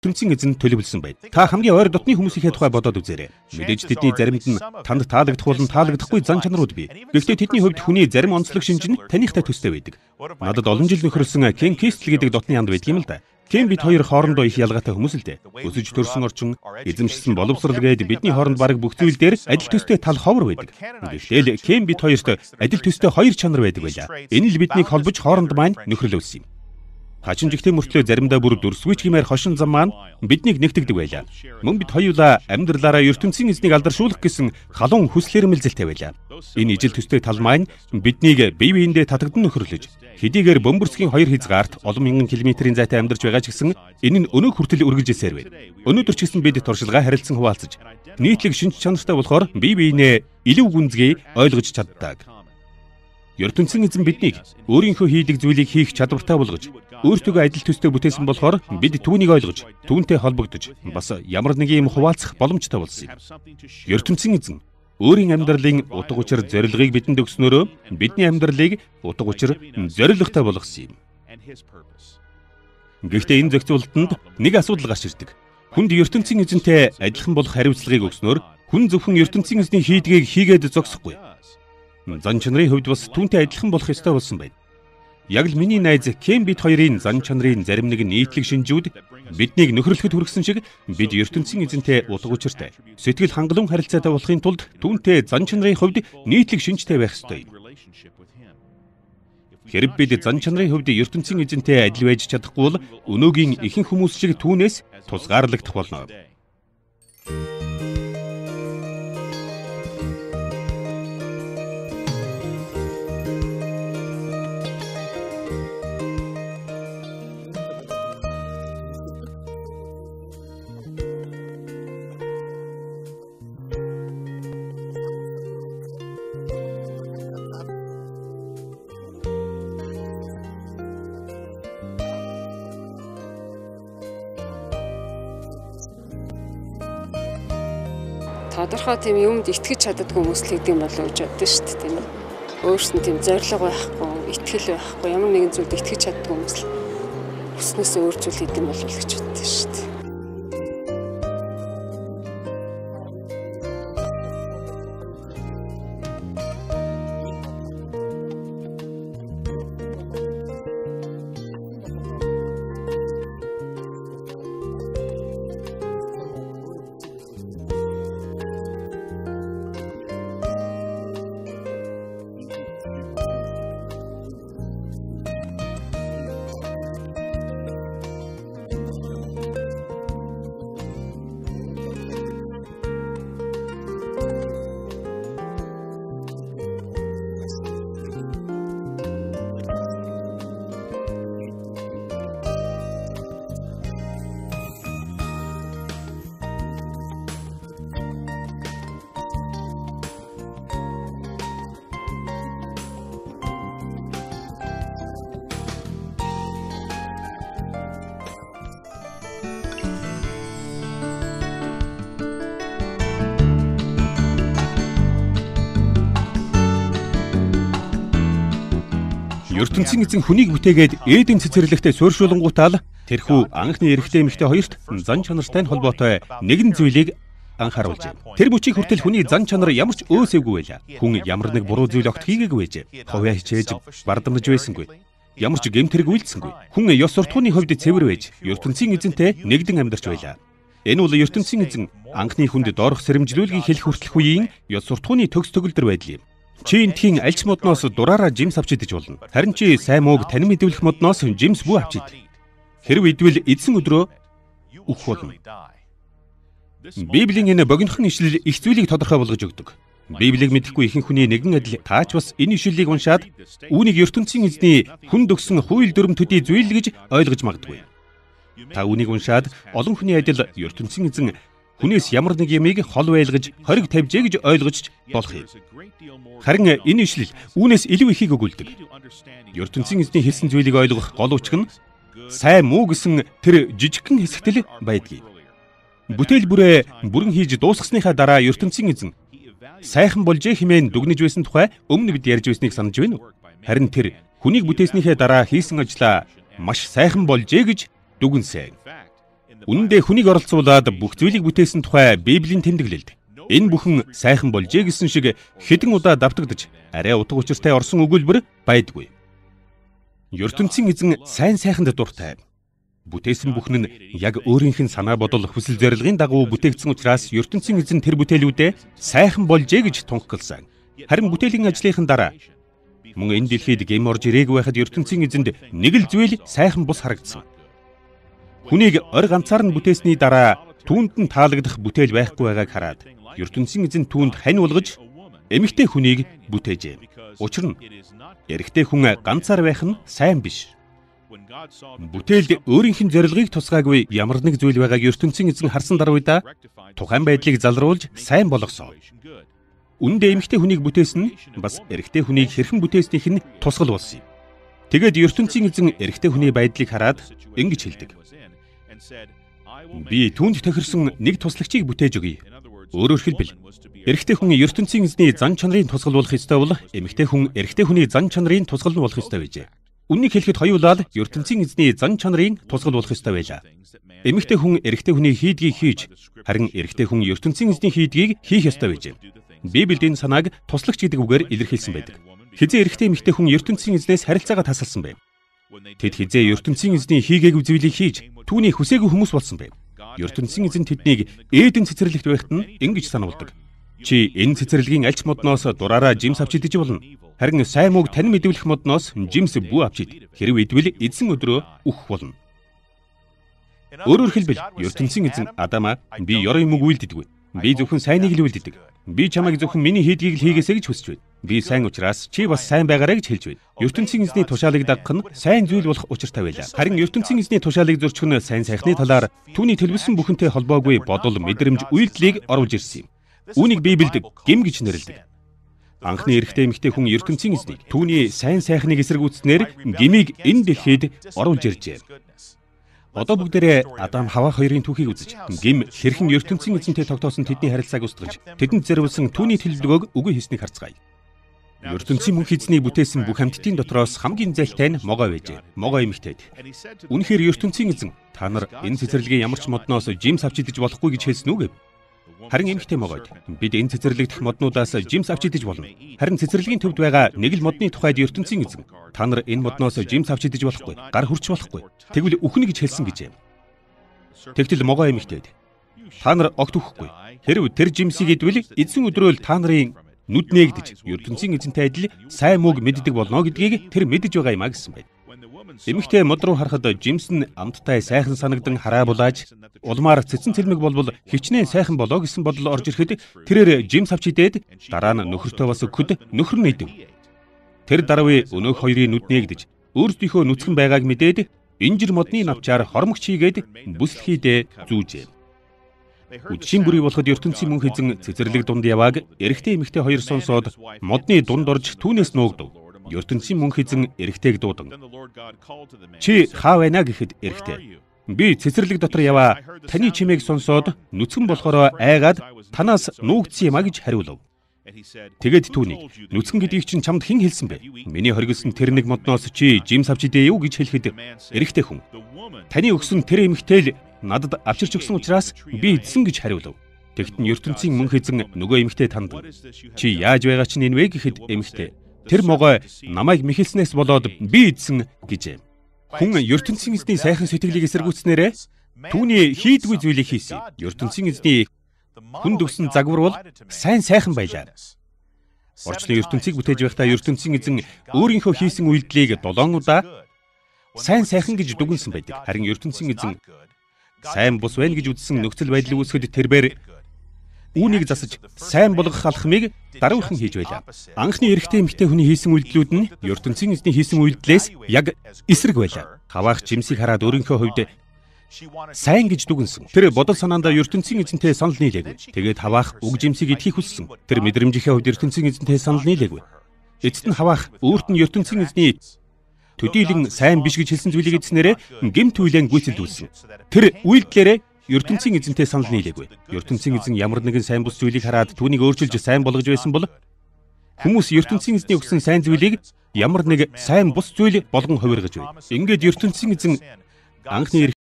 ертөнцийн эзэн төлөвлөсөн байна. Та хамгийн ойр дотны хүмүүсийнхээ тухай бодоод үзээрэй. Мэдээж тэдний заримд нь танд таалагдах болон таалагдахгүй зан чанарууд бий. Гэхдээ тэдний хувьд хүний зарим онцлог шинж нь таныхтай төстэй байдаг. Надад олон жил нөхөрлсөн Кен Кистл гэдэг дотны янд байдаг юм л да. Кен бид хоёр хоорондоо их ялгаатай хүмүүс л дээ. Өсөж төрсөн орчин, эзэмшсэн боловсрал гээд бидний хооронд бараг бүх зүйл дээр адил төстэй тал ховор байдаг. Гэвч Кен бид хоёрт адил төстэй хоёр чанар байдаг байлаа. Энэ л биднийг холбож хооронд маань нөхрөлөөсөн юм. Хачимжигтэй мөртлөө заримдаа бүр дүрсгүй ч гэмээр хошин зам маань биднийг нэгтгэдэг байлаа. Мөн бид хоёулаа амьдралаараа ертөнцийн эзнийг алдаршуулах гэсэн халуун хүсэл эрмэлзэлтэй байлаа. Энэ ижил төстэй тал маань биднийг бие биендээ татагдан нөхөрлөж, хэдийгээр бөмбөрсгийн 2 хязгаарт олон мянган километрийн зайтай амьдарч байгаа ч гэсэн энэ нь өнөө хүртэл үргэлжилсээр байна. Өнөөдөр ч гэсэн бид туршилгаа харилцан хуваалцаж, нийтлэг шинж чанартай болохоор бие биенээ илүү гүнзгий ойлгож чаддаг. ертөнцийн эзэн биднийг өөрийнхөө хийдэг зүйлийг хийх чадвартай болгож, өөртөө адил төстэй бүтээсэн болохоор бид түүнийг ойлгож, түүнтэй холбогдож, бас ямар нэг юм хуваалцах боломжтой болсон юм. ертөнцийн эзэн өөрийн амьдралын утга учир зорилгыг бидэнд өгснөөрөө бидний амьдралыг утга учир зорилготой болгосон юм. Гэхдээ энэ зохицуулалтанд нэг асуудал гарч ирдэг. Хүнд ертөнцийн эзэнтэй адилхан болох хариуцлагыг өгснөөр хүн зөвхөн ертөнцийн эзний хийдгийг хийгээд зогсохгүй. Зан чанарын хувьд бас түүнтэй адилхан болох ёстой болсон байна. Яг л миний найз Кен бид хоёрын зан чанарын зарим нэг нийтлэг шинжүүд биднийг нөхөрлөхөд хүргэсэн шиг бид ертөнцийн эзэнтэй утга учиртай, сэтгэл хангалуун харилцаатай болохын тулд түүнтэй зан чанарын хувьд нийтлэг шинжтэй байх ёстой. Хэрэг бид зан чанарын хувьд ертөнцийн эзэнтэй адил байж чадахгүй бол өнөөгийн ихэнх хүмүүс шиг түүнээс тусгаарлагдах болно. Тодорхой тийм юмд итгэж чаддаггүй хүмүүс л гэдэг юм болов уу гэж боддоо шүү дээ, тийм ээ. Өөрсөнд тийм зориг байхгүй, итгэл байхгүй, ямар нэгэн зүйлд итгэж чаддаггүй хүмүүс л хүснээсээ өөр зүйл хийдэг юм болов уу гэж боддоо шүү дээ. ертөнцийн эзэн хүнийг бүтээгээд Эден цэцэрлэгтээ суурьшуулангуутаал тэрхүү анхны эрэгтэй эмэгтэй хоёрт зан чанартай холбоотой нэгэн зүйлийг анхааруулжээ. Тэр бүчиг хүртэл хүний зан чанар ямар ч өөсөөгүй байлаа. Хүн ямар нэг буруу зүйл огт хийгээгүй байжээ. Ховяа хичээж бардамнаж байсангүй. Ямар ч гэмтэрэг үйлдсэнгүй. Хүн ёс суртахууны хувьд цэвэр байж ертөнцийн эзэнтэй нэгдэн амьдарч байлаа. Энэ бол ертөнцийн эзэн анхны хүнд доорх сэрэмжлүүлгийг хэлэх хүртэлх үеийн ёс суртахууны төгс төгөлдөр байдал юм. Чи энтхийн альч модноос дураараа жимс авч идэж болно. Харин чи сайн мууг тань мэдүүлэх модноос жимс бүү авч ид. Хэрв идвэл эдсэн өдрөө үхэх болно. Библийн энэ богинохон ишлэл их зүйлийг тодорхой болгож өгдөг. Библийг мэдэхгүй ихэнх хүний нэгэн адил таач бас энэ ишлэлийг уншаад үүнийг ертөнцийн эзний хүнд өгсөн хууль дүрм төдий зүйл гэж ойлгож магадгүй. Та үүнийг уншаад олон хүний адил ертөнцийн эзэн хүнээс ямар нэг ямыг хол байлгаж хориг тавьжээ гэж ойлгож болох юм. Харин энэ ишлэл үүнээс илүү ихийг өгүүлдэг. ертөнцийн эзний хэлсэн зүйлийг ойлгох гол учир нь сайн муу гэсэн тэр жижигхэн хэсэгтэл байдгийг. Бүтээл бүрээ бүрэн хийж дуусгасныхаа дараа ертөнцийн эзэн сайхан болжээ хэмээн дүгнэж байсан тухай өмнө бид ярьж байсныг санаж байна уу? Харин тэр хүнийг бүтээснийхээ дараа хийсэн ажлаа маш сайхан болжээ гэж дүгнсэн. Үнэндээ хүнийг оролцуулаад бүх зүйлийг бүтээсэн тухай Библийн тэмдэглэлд энэ бүхэн сайхан болжээ гэсэн шиг хэдэн удаа давтагдж арай утга учиртай орсон өгүүлбэр байдгүй. ертөнцийн эзэн сайн сайханд дуртай. Бүтээсэн бүхэн нь яг өөрийнх нь санаа бодол хүсэл зорилгын дагуу бүтээгдсэн учраас ертөнцийн эзэн тэр бүтээлүүдээ сайхан болжээ гэж тунхагласан. Харин бүтээлийн ажлынхан дараа мөн энэ дэлхийд гэм орж ирээгүй байхад ертөнцийн эзэнд нэг л зүйл сайхан бус харагдсан. Хүнийг орь ганцаар нь бүтээсний дараа түүнд нь таалагдах бүтээл байхгүй байгааг хараад ертөнцийн эзэн түүнд хань болгож эмэгтэй хүнийг бүтээжээ. Учир нь эрэгтэй хүн ганцаар байх нь сайн биш. Бүтээлд өөрийнх нь зорилгыг тусгаагүй ямар нэг зүйл байгааг ертөнцийн эзэн харсан дараа үедээ тухайн байдлыг залруулж сайн болгосон. Үндэ эмэгтэй хүнийг бүтээсэн нь бас эрэгтэй хүнийг хэрхэн бүтээснийх нь тусгал болсон юм. Тэгээд ертөнцийн эзэн эрэгтэй хүний байдлыг хараад ингэж хэлдэг. Би түүнд тохирсон нэг туслагчийг бүтээж өгье. Өөрөөр хэлбэл эрэгтэй хүн ертөнцийн эзний зан чанарыг тусгалуулах ёстой бол эмэгтэй хүн эрэгтэй хүний зан чанарыг тусгална болох ёстой байжээ. Үннийг хэлэхэд хоёулаа ертөнцийн эзний зан чанарыг тусгалуулах ёстой байлаа. Эмэгтэй хүн эрэгтэй хүний хийдгийг хийж, харин эрэгтэй хүн ертөнцийн эзний хийдгийг хийх ёстой байжээ. Библиэд энэ санааг туслагч гэдэг үгээр илэрхийлсэн байдаг. Хизээ эрэгтэй эмэгтэй хүн ертөнцийн эзнээс харилцаагаа тасалсан байв. Тэд хизээ ертөнцийн эзний хийгээгүй зүйлийг хийж, түүний хүсээгүй хүмүүс болсон байв. ертөнцийн эзэн тэднийг Эден цэцэрлэгт байхад нь ингэж сануулдаг. Чи энэ цэцэрлэгийн альч модноос дураараа жимс авч идэж болно. Харин сайн мөг тань мэдвэлэх модноос жимс бүү авч ид. Хэрв идвэл эзэн өдрөө үхэх болно. Өөрөөр хэлбэл ертөнцийн эзэн Адамаа би ёрын мөг үйлддэггүй. Би зөвхөн сайныг л үйлддэг. Би чамайг зөвхөн миний хийдгийг л хийгээсэй гэж хүсэж байна. Би сайн учраас чи бас сайн байгаарай гэж хэлж байна. ертөнцийн эзний тушаалыг дагах нь сайн зүйл болох учиртай байлаа. Харин ертөнцийн эзний тушаалыг зөрчих нь сайн сайхны талаар түүний төлөвлөсөн бүхэнтэй холбоогүй бодол, мэдрэмж, үйлдэлийг оруулж ирсэн юм. Үүнийг Библиэд гэм гэж нэрлэдэг. Анхны эрэгтэй эмэгтэй хүн ертөнцийн эзнийг түүний сайн сайхныг эсэргүүцснээр гмийг энэ дэлхийд оруулж иржээ. Одоо бүгдээрээ Адам Хава хоёрын түүхийг үзэж, гим хэрхэн ертөнцийн эзэнтэй тогтоосон тэдний харилцааг устгаж, тэдэнд зориулсан түүний төлөвлөгөөг үгүй хийснийг харцгаая. ертөнцийн мөнх эзнийг бүтээсэн бүх амьтдын дотроос хамгийн зайлтай нь могой байжээ. Могой эмэгтэйд. Үнэхээр ертөнцийн эзэн та нар энэ цэцэрлэгийн ямар ч модноос жимс авч идэж болохгүй гэж хэлсэн үг. Харин эмэгтэй могойд бид энэ цэцэрлэгдэх моднуудаас жимс авч идэж болно. Харин цэцэрлэгийн төвд байгаа нэг л модны тухайд ертөнцийн эзэн та нар энэ модноос жимс авч идэж болохгүй, гар хүрч болохгүй. Тэгвэл үхнэ гэж хэлсэн гэжээ. Тэгтэл могой эмэгтэйд та нар огт үхэхгүй. Хэрв тэр жимсийг идвэл эзэн өдрөөл та нарын нүд нээгдэж ертөнцийн эзэнтэй адил сайн мөг мэддэг болно гэдгийг тэр мэдэж байгаа юм а гэсэн байна. Эмэгтэй мод руу харахад жимс нь амттай сайхан санагдан хараа булааж улмаар цэцэн цэлмэг болбол хичнээн сайхан болоо гэсэн бодол орж ирэхэд тэрээр жимс авч идээд дараа нь нөхөртөө бас өгөхөд нөхөр нь идэв. Тэр даруй өнөөх хоёрын нүд нээгдэж өөрсдийнхөө нүцгэн байгааг мэдээд инжир модны навчаар хормогч хийгээд бүслэхийдээ зүүжээ. Үдшийн бүрий болоход ертөнцийн мөнх эзэн цэцэрлэг дунд явааг эрэгтэй эмэгтэй хоёр сонсоод модны дунд орж түүнээс нуугдав. ертөнцийн мөнх эзэн эрэгтэйг дуудан. Чи хаа байна гэхэд эрэгтэй. Би цэцэрлэг дотор яваа таны чимээг сонсоод нүцгэн болохоор айгаад танаас нуугдсан юм а гэж хариулав. Тэгээд түүнийг нүцгэн гэдгийг чинь чамд хэн хэлсэн бэ? Миний хоригдсон тэр нэг модноос чи жимс авч идээ юу гэж хэлэхэд эрэгтэй хүн. Таны өгсөн тэр эмэгтэй л надад авчирч өгсөн учраас би идсэн гэж хариулав. Тэгт нь ертөнцийн мөнх эзэн нөгөө эмэгтэй танд чи яаж байгаа чинь энэ вэ гэхэд эмэгтэй тэр могой намайг мэхэлснээс болоод би идсэн гэжээ. Хүн ертөнцийн эзний сайхан сэтгэлийг эсэргүүцснээрээ түүний хийдгүй зүйлийг хийсэн. ертөнцийн эзний хүнд өгсөн загвар бол сайн сайхан байлаа. Орчлон ертөнцийг бүтээж байхдаа ертөнцийн эзэн өөрийнхөө хийсэн үйлдэлийг 7 удаа сайн сайхан гэж дүгнсэн байдаг. Харин ертөнцийн эзэн сайн бус байна гэж үзсэн нөхцөл байдлыг үүсгэхэд тэрбээр үүнийг засаж сайн болгох алхмыг даруйхан хийж байлаа. Анхны эрэгтэй эмэгтэй хүний хийсэн үйлдэлүүд нь ертөнцийн эзний хийсэн үйлдэлээс яг эсрэг байлаа. Хаваах жимсийг хараад өөрийнхөө хувьд сайн гэж дүгнсэн. Тэр бодол санаандаа ертөнцийн эзэнтэй санал нийлээгүй. Тэгээд хаваах уг жимсийг идэхийг хүссэн. Тэр мэдрэмжийнхээ хувьд ертөнцийн эзэнтэй санал нийлээгүй. Эцэст нь хаваах өөрт нь ертөнцийн эзний төдийлөн сайн биш гэж хэлсэн зүйлийг эзнэрээ гэмт үйлэн гүйцэлдүүлсэн. Тэр үйлдэлээрээ ертөнцийн эзэнтэй санал нийлээгүй. ертөнцийн эзэн ямар нэгэн сайн бус зүйлийг хараад түүнийг өөрчилж сайн болгож байсан бол хүмүүс ертөнцийн эзний өгсөн сайн зүйлийг ямар нэг сайн бус зүйл болгон хувиргаж байв. Ингээд ертөнцийн эзэн анхны